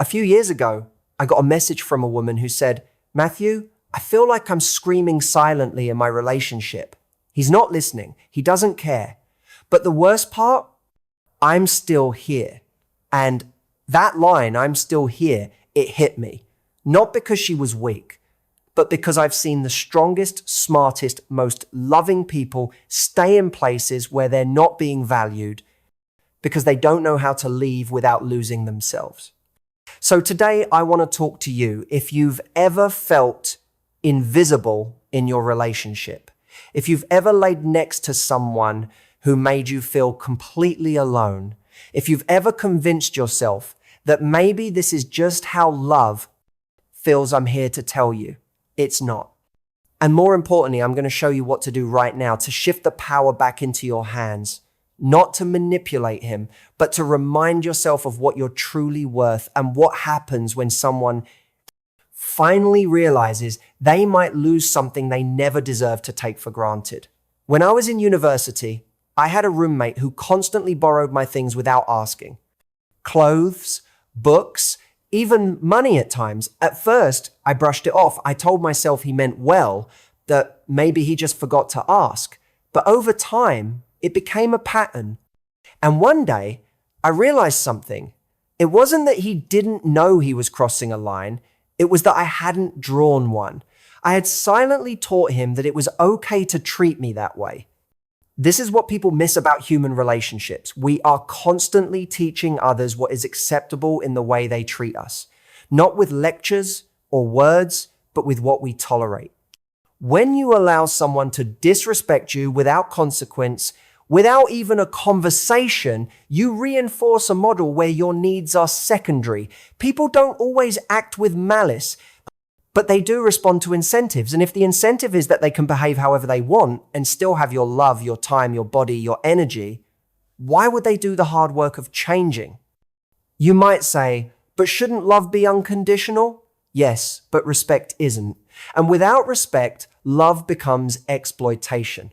A few years ago, I got a message from a woman who said, "Mathew, I feel like I'm screaming silently in my relationship. He's not listening. He doesn't care. But the worst part, I'm still here." And that line, "I'm still here," it hit me. Not because she was weak, but because I've seen the strongest, smartest, most loving people stay in places where they're not being valued because they don't know how to leave without losing themselves. So today I want to talk to you if you've ever felt invisible in your relationship, if you've ever laid next to someone who made you feel completely alone, if you've ever convinced yourself that maybe this is just how love feels. I'm here to tell you, it's not. And more importantly, I'm going to show you what to do right now to shift the power back into your hands, not to manipulate him, but to remind yourself of what you're truly worth and what happens when someone finally realizes they might lose something they never deserved to take for granted. When I was in university, I had a roommate who constantly borrowed my things without asking. Clothes, books, even money at times. At first, I brushed it off. I told myself he meant well, that maybe he just forgot to ask. But over time, it became a pattern. And one day, I realized something. It wasn't that he didn't know he was crossing a line. It was that I hadn't drawn one. I had silently taught him that it was okay to treat me that way. This is what people miss about human relationships. We are constantly teaching others what is acceptable in the way they treat us, not with lectures or words, but with what we tolerate. When you allow someone to disrespect you without consequence, without even a conversation, you reinforce a model where your needs are secondary. People don't always act with malice, but they do respond to incentives. And if the incentive is that they can behave however they want and still have your love, your time, your body, your energy, why would they do the hard work of changing? You might say, but shouldn't love be unconditional? Yes, but respect isn't. And without respect, love becomes exploitation.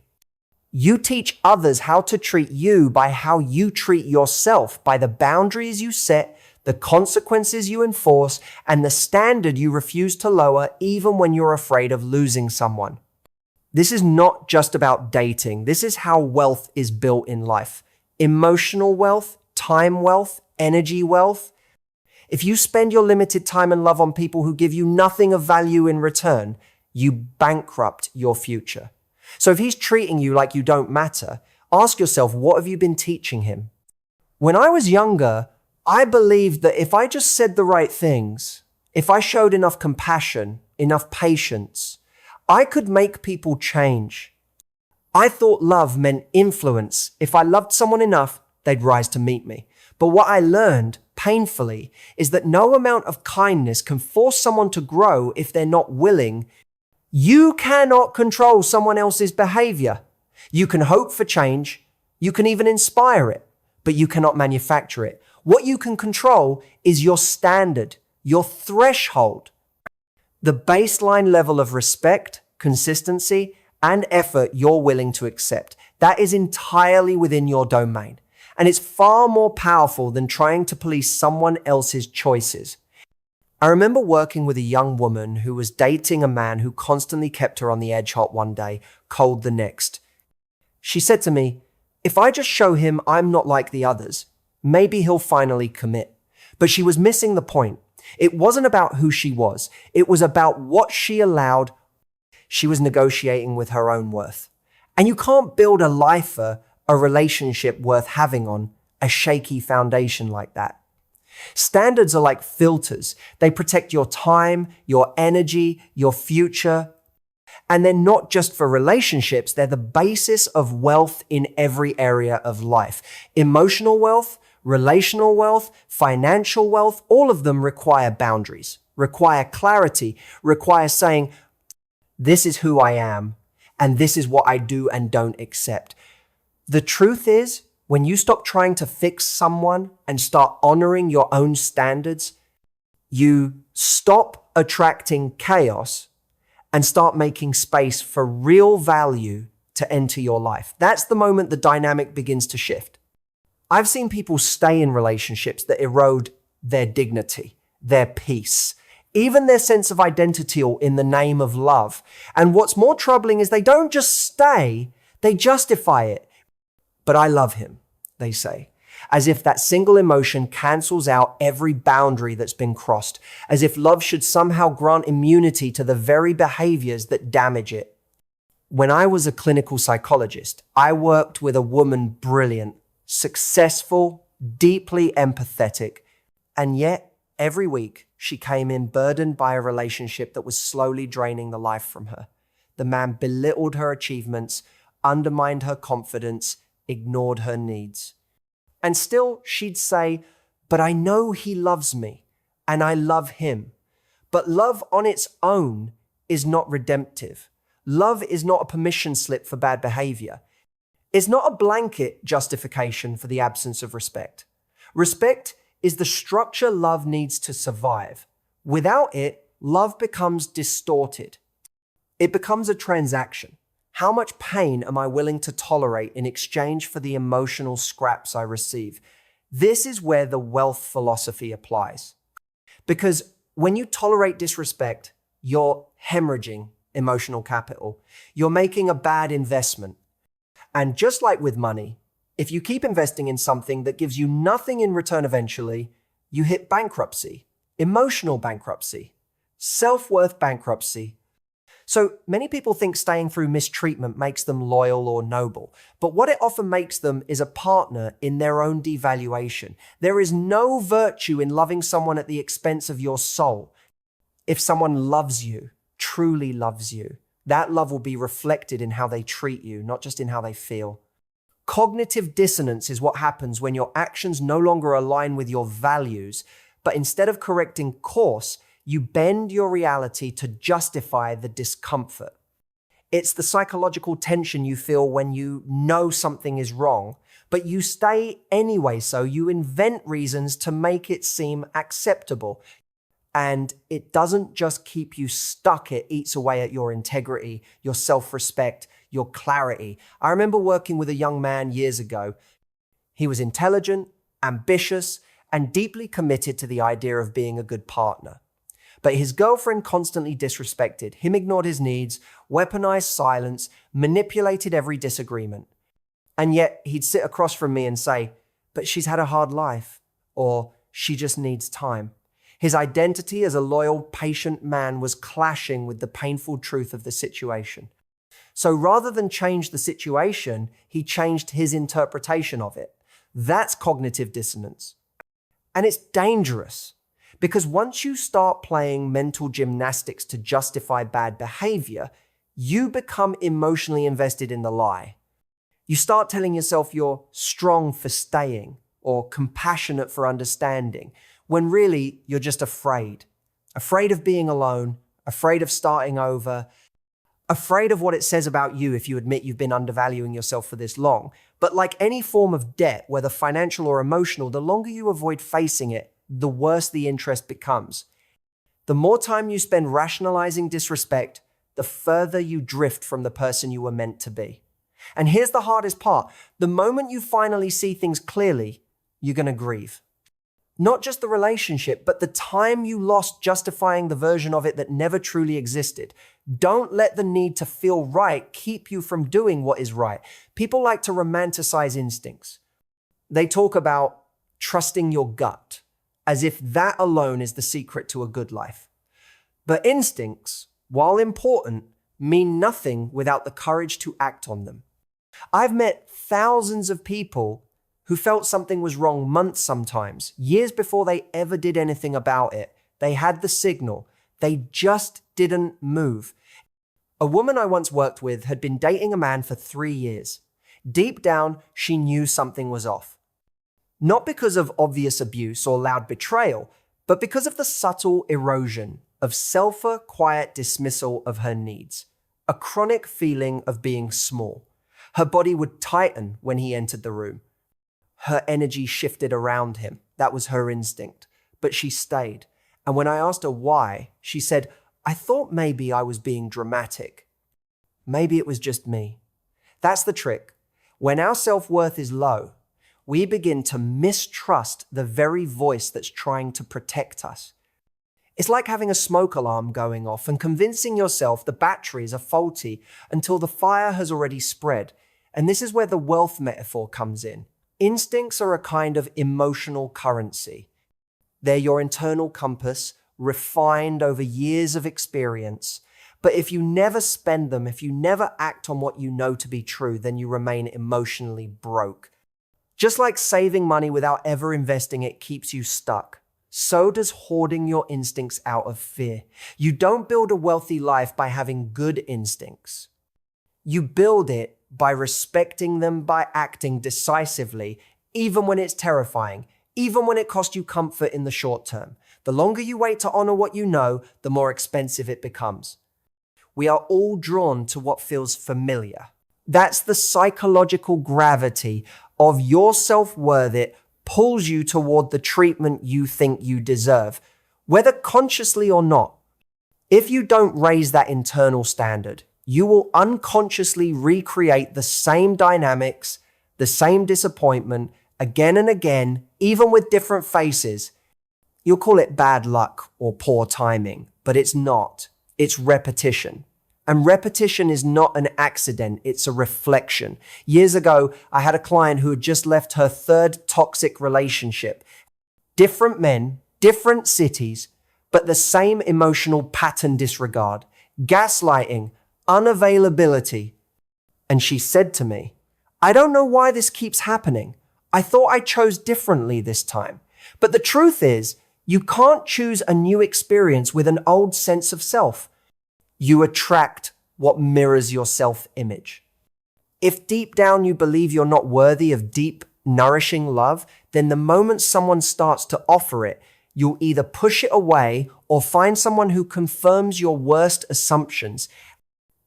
You teach others how to treat you by how you treat yourself, by the boundaries you set, the consequences you enforce, and the standard you refuse to lower even when you're afraid of losing someone. This is not just about dating. This is how wealth is built in life. Emotional wealth, time wealth, energy wealth. If you spend your limited time and love on people who give you nothing of value in return, you bankrupt your future. So if he's treating you like you don't matter, ask yourself, what have you been teaching him? When I was younger, I believed that if I just said the right things, if I showed enough compassion, enough patience, I could make people change. I thought love meant influence. If I loved someone enough, they'd rise to meet me. But what I learned, painfully, is that no amount of kindness can force someone to grow if they're not willing. You cannot control someone else's behavior. You can hope for change. You can even inspire it, but you cannot manufacture it. What you can control is your standard, your threshold, the baseline level of respect, consistency, and effort you're willing to accept. That is entirely within your domain. And it's far more powerful than trying to police someone else's choices. I remember working with a young woman who was dating a man who constantly kept her on the edge, hot one day, cold the next. She said to me, if I just show him I'm not like the others, maybe he'll finally commit. But she was missing the point. It wasn't about who she was. It was about what she allowed. She was negotiating with her own worth. And you can't build a lifer, a relationship worth having on a shaky foundation like that. Standards are like filters. They protect your time, your energy, your future. And they're not just for relationships. They're the basis of wealth in every area of life. Emotional wealth, relational wealth, financial wealth, all of them require boundaries, require clarity, require saying, this is who I am, and this is what I do and don't accept. The truth is, when you stop trying to fix someone and start honoring your own standards, you stop attracting chaos and start making space for real value to enter your life. That's the moment the dynamic begins to shift. I've seen people stay in relationships that erode their dignity, their peace, even their sense of identity or in the name of love. And what's more troubling is they don't just stay, they justify it. But I love him, they say, as if that single emotion cancels out every boundary that's been crossed, as if love should somehow grant immunity to the very behaviors that damage it. When I was a clinical psychologist, I worked with a woman brilliant, successful, deeply empathetic, and yet every week she came in burdened by a relationship that was slowly draining the life from her. The man belittled her achievements, undermined her confidence, ignored her needs. And still she'd say, but I know he loves me and I love him. But love on its own is not redemptive. Love is not a permission slip for bad behavior. It's not a blanket justification for the absence of respect. Respect is the structure love needs to survive. Without it, love becomes distorted. It becomes a transaction. How much pain am I willing to tolerate in exchange for the emotional scraps I receive? This is where the wealth philosophy applies. Because when you tolerate disrespect, you're hemorrhaging emotional capital. You're making a bad investment. And just like with money, if you keep investing in something that gives you nothing in return eventually, you hit bankruptcy, emotional bankruptcy, self-worth bankruptcy. So many people think staying through mistreatment makes them loyal or noble, but what it often makes them is a partner in their own devaluation. There is no virtue in loving someone at the expense of your soul. If someone loves you, truly loves you, that love will be reflected in how they treat you, not just in how they feel. Cognitive dissonance is what happens when your actions no longer align with your values, but instead of correcting course, you bend your reality to justify the discomfort. It's the psychological tension you feel when you know something is wrong, but you stay anyway, so you invent reasons to make it seem acceptable. And it doesn't just keep you stuck, it eats away at your integrity, your self-respect, your clarity. I remember working with a young man years ago. He was intelligent, ambitious, and deeply committed to the idea of being a good partner. But his girlfriend constantly disrespected him, ignored his needs, weaponized silence, manipulated every disagreement. And yet he'd sit across from me and say, but she's had a hard life, or she just needs time. His identity as a loyal, patient man was clashing with the painful truth of the situation. So rather than change the situation, he changed his interpretation of it. That's cognitive dissonance. And it's dangerous because once you start playing mental gymnastics to justify bad behavior, you become emotionally invested in the lie. You start telling yourself you're strong for staying or compassionate for understanding, when really you're just afraid. Afraid of being alone, afraid of starting over, afraid of what it says about you if you admit you've been undervaluing yourself for this long. But like any form of debt, whether financial or emotional, the longer you avoid facing it, the worse the interest becomes. The more time you spend rationalizing disrespect, the further you drift from the person you were meant to be. And here's the hardest part. The moment you finally see things clearly, you're going to grieve. Not just the relationship, but the time you lost justifying the version of it that never truly existed. Don't let the need to feel right keep you from doing what is right. People like to romanticize instincts. They talk about trusting your gut, as if that alone is the secret to a good life. But instincts, while important, mean nothing without the courage to act on them. I've met thousands of people who felt something was wrong months sometimes, years before they ever did anything about it. They had the signal. They just didn't move. A woman I once worked with had been dating a man for 3 years. Deep down, she knew something was off. Not because of obvious abuse or loud betrayal, but because of the subtle erosion of quiet dismissal of her needs, a chronic feeling of being small. Her body would tighten when he entered the room. Her energy shifted around him. That was her instinct. But she stayed. And when I asked her why, she said, I thought maybe I was being dramatic. Maybe it was just me. That's the trick. When our self-worth is low, we begin to mistrust the very voice that's trying to protect us. It's like having a smoke alarm going off and convincing yourself the batteries are faulty until the fire has already spread. And this is where the wealth metaphor comes in. Instincts are a kind of emotional currency. They're your internal compass, refined over years of experience. But if you never spend them, if you never act on what you know to be true, then you remain emotionally broke. Just like saving money without ever investing it keeps you stuck, so does hoarding your instincts out of fear. You don't build a wealthy life by having good instincts. You build it by respecting them, by acting decisively, even when it's terrifying, even when it costs you comfort in the short term. The longer you wait to honor what you know, the more expensive it becomes. We are all drawn to what feels familiar. That's the psychological gravity of your self-worth. It pulls you toward the treatment you think you deserve, whether consciously or not. If you don't raise that internal standard, you will unconsciously recreate the same dynamics, the same disappointment again and again, even with different faces. You'll call it bad luck or poor timing, but it's not. It's repetition. And repetition is not an accident, it's a reflection. Years ago, I had a client who had just left her third toxic relationship. Different men, different cities, but the same emotional pattern disregard, gaslighting, unavailability. And she said to me, "I don't know why this keeps happening. I thought I chose differently this time." But the truth is, you can't choose a new experience with an old sense of self. You attract what mirrors your self-image. If deep down you believe you're not worthy of deep, nourishing love, then the moment someone starts to offer it, you'll either push it away or find someone who confirms your worst assumptions.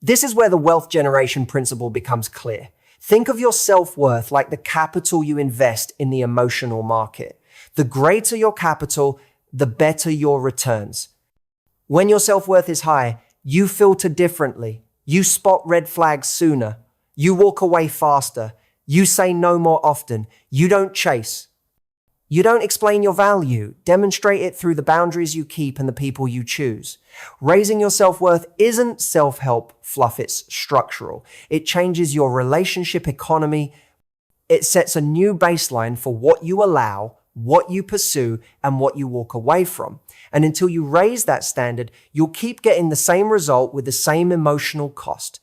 This is where the wealth generation principle becomes clear. Think of your self-worth like the capital you invest in the emotional market. The greater your capital, the better your returns. When your self-worth is high, you filter differently. You spot red flags sooner. You walk away faster. You say no more often. You don't chase. You don't explain your value. Demonstrate it through the boundaries you keep and the people you choose. Raising your self-worth isn't self-help fluff, it's structural. It changes your relationship economy. It sets a new baseline for what you allow, what you pursue, and what you walk away from. And until you raise that standard, you'll keep getting the same result with the same emotional cost.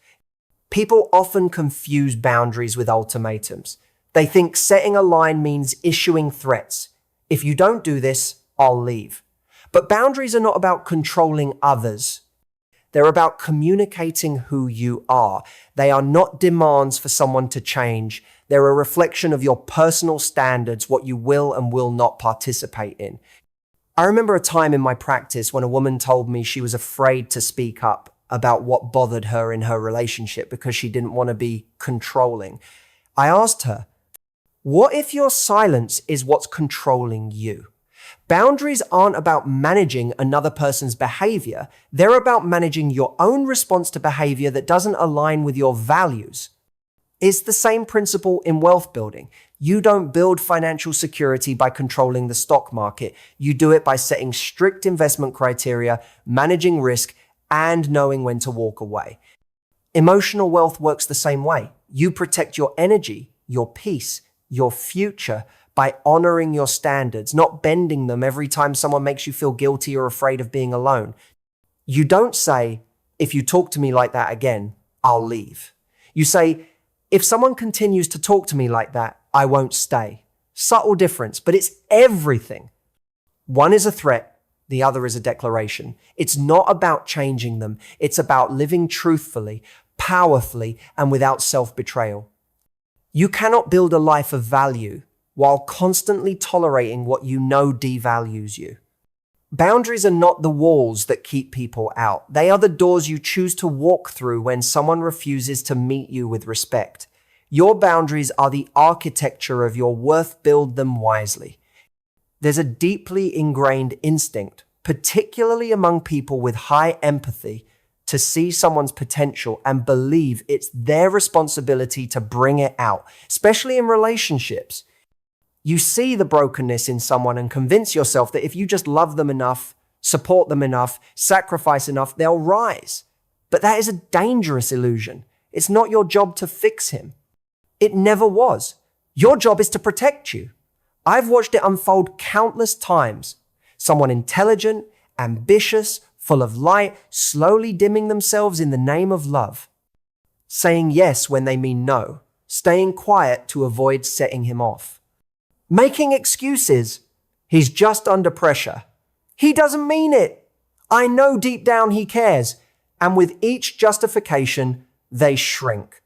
People often confuse boundaries with ultimatums. They think setting a line means issuing threats. If you don't do this, I'll leave. But boundaries are not about controlling others. They're about communicating who you are. They are not demands for someone to change. They're a reflection of your personal standards, what you will and will not participate in. I remember a time in my practice when a woman told me she was afraid to speak up about what bothered her in her relationship because she didn't want to be controlling. I asked her, what if your silence is what's controlling you? Boundaries aren't about managing another person's behavior. They're about managing your own response to behavior that doesn't align with your values. It's the same principle in wealth building. You don't build financial security by controlling the stock market. You do it by setting strict investment criteria, managing risk, and knowing when to walk away. Emotional wealth works the same way. You protect your energy, your peace, your future by honoring your standards, not bending them every time someone makes you feel guilty or afraid of being alone. You don't say, if you talk to me like that again, I'll leave. You say, if someone continues to talk to me like that, I won't stay. Subtle difference, but it's everything. One is a threat, the other is a declaration. It's not about changing them. It's about living truthfully, powerfully, and without self-betrayal. You cannot build a life of value while constantly tolerating what you know devalues you. Boundaries are not the walls that keep people out. They are the doors you choose to walk through when someone refuses to meet you with respect. Your boundaries are the architecture of your worth. Build them wisely. There's a deeply ingrained instinct, particularly among people with high empathy, to see someone's potential and believe it's their responsibility to bring it out, especially in relationships. You see the brokenness in someone and convince yourself that if you just love them enough, support them enough, sacrifice enough, they'll rise. But that is a dangerous illusion. It's not your job to fix him. It never was. Your job is to protect you. I've watched it unfold countless times. Someone intelligent, ambitious, full of light, slowly dimming themselves in the name of love. Saying yes when they mean no. Staying quiet to avoid setting him off. Making excuses. He's just under pressure. He doesn't mean it. I know deep down he cares. And with each justification, they shrink.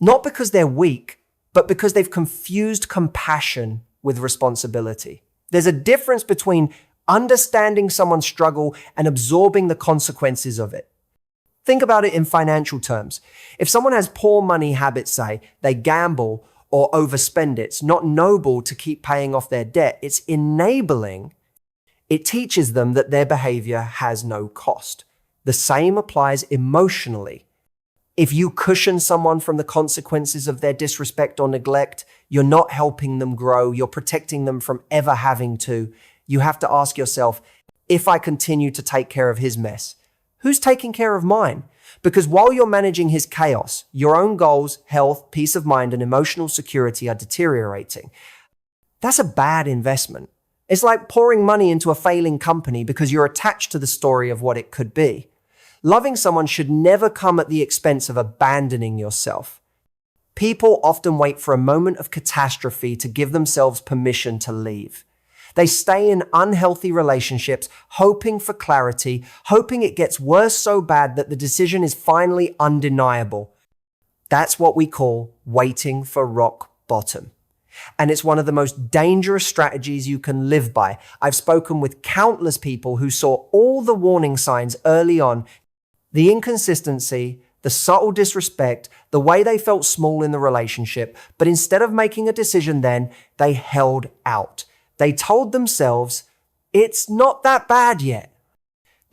Not because they're weak, but because they've confused compassion with responsibility. There's a difference between understanding someone's struggle and absorbing the consequences of it. Think about it in financial terms. If someone has poor money habits, say, they gamble or overspend, it's not noble to keep paying off their debt. It's enabling. It teaches them that their behavior has no cost. The same applies emotionally. If you cushion someone from the consequences of their disrespect or neglect, you're not helping them grow. You're protecting them from ever having to. You have to ask yourself, if I continue to take care of his mess, who's taking care of mine? Because while you're managing his chaos, your own goals, health, peace of mind, and emotional security are deteriorating. That's a bad investment. It's like pouring money into a failing company because you're attached to the story of what it could be. Loving someone should never come at the expense of abandoning yourself. People often wait for a moment of catastrophe to give themselves permission to leave. They stay in unhealthy relationships, hoping for clarity, hoping it gets worse so bad that the decision is finally undeniable. That's what we call waiting for rock bottom. And it's one of the most dangerous strategies you can live by. I've spoken with countless people who saw all the warning signs early on. The inconsistency, the subtle disrespect, the way they felt small in the relationship, but instead of making a decision then, they held out. They told themselves, it's not that bad yet.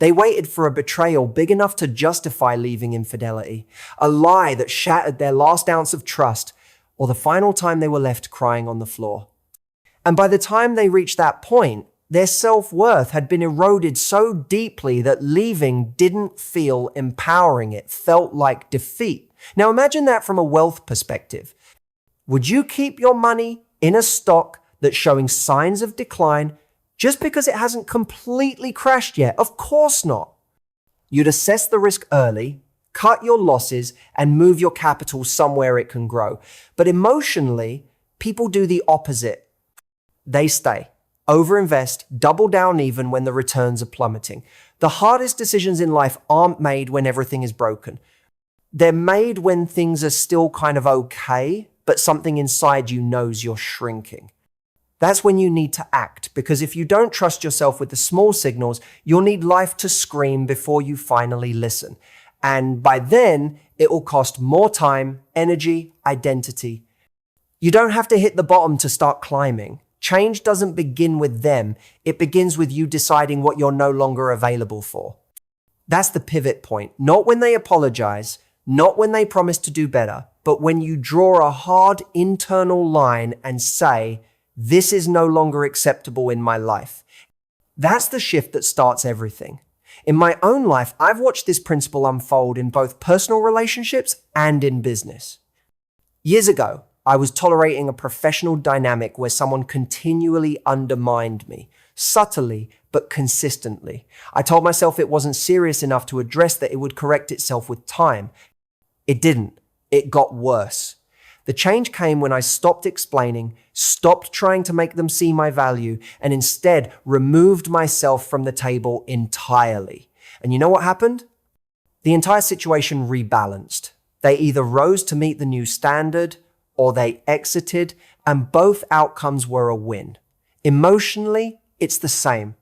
They waited for a betrayal big enough to justify leaving infidelity, a lie that shattered their last ounce of trust, or the final time they were left crying on the floor. And by the time they reached that point, their self-worth had been eroded so deeply that leaving didn't feel empowering. It felt like defeat. Now imagine that from a wealth perspective. Would you keep your money in a stock that's showing signs of decline just because it hasn't completely crashed yet? Of course not. You'd assess the risk early, cut your losses, and move your capital somewhere it can grow. But emotionally, people do the opposite. They stay. Overinvest, double down even when the returns are plummeting. The hardest decisions in life aren't made when everything is broken. They're made when things are still kind of okay, but something inside you knows you're shrinking. That's when you need to act, because if you don't trust yourself with the small signals, you'll need life to scream before you finally listen. And by then, it will cost more time, energy, identity. You don't have to hit the bottom to start climbing. Change doesn't begin with them. It begins with you deciding what you're no longer available for. That's the pivot point. Not when they apologize, not when they promise to do better, but when you draw a hard internal line and say, this is no longer acceptable in my life. That's the shift that starts everything. In my own life, I've watched this principle unfold in both personal relationships and in business. Years ago, I was tolerating a professional dynamic where someone continually undermined me, subtly but consistently. I told myself it wasn't serious enough to address that it would correct itself with time. It didn't. It got worse. The change came when I stopped explaining, stopped trying to make them see my value, and instead removed myself from the table entirely. And you know what happened? The entire situation rebalanced. They either rose to meet the new standard, or they exited, and both outcomes were a win. Emotionally, it's the same.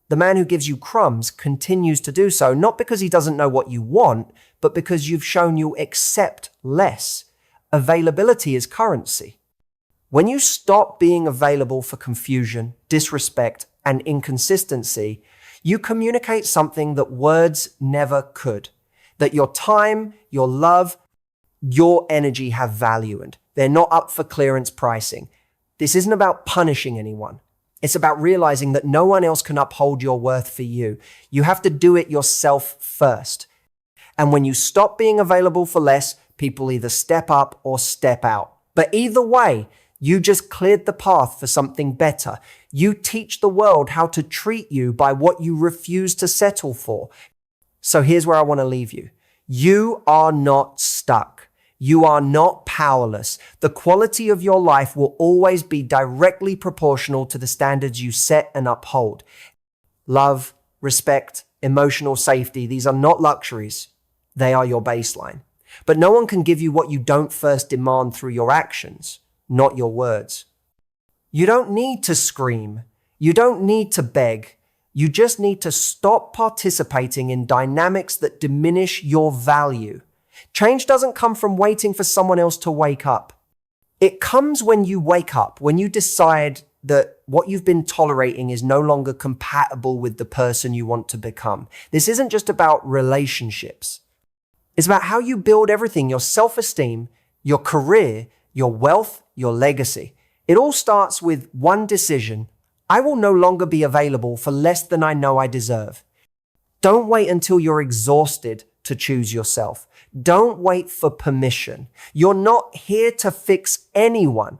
The man who gives you crumbs continues to do so, not because he doesn't know what you want, but because you've shown you'll accept less. Availability is currency. When you stop being available for confusion, disrespect, and inconsistency, you communicate something that words never could. That your time, your love, your energy have value and they're not up for clearance pricing. This isn't about punishing anyone. It's about realizing that no one else can uphold your worth for you. You have to do it yourself first. And when you stop being available for less, people either step up or step out. But either way, you just cleared the path for something better. You teach the world how to treat you by what you refuse to settle for. So here's where I want to leave you. You are not stuck. You are not powerless. The quality of your life will always be directly proportional to the standards you set and uphold. Love, respect, emotional safety, these are not luxuries. They are your baseline. But no one can give you what you don't first demand through your actions, not your words. You don't need to scream. You don't need to beg. You just need to stop participating in dynamics that diminish your value. Change doesn't come from waiting for someone else to wake up. It comes when you wake up, when you decide that what you've been tolerating is no longer compatible with the person you want to become. This isn't just about relationships. It's about how you build everything, your self-esteem, your career, your wealth, your legacy. It all starts with one decision. I will no longer be available for less than I know I deserve. Don't wait until you're exhausted to choose yourself. Don't wait for permission. You're not here to fix anyone.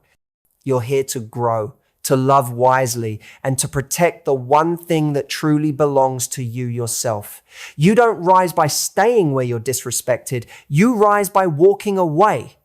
You're here to grow, to love wisely, and to protect the one thing that truly belongs to you yourself. You don't rise by staying where you're disrespected. You rise by walking away.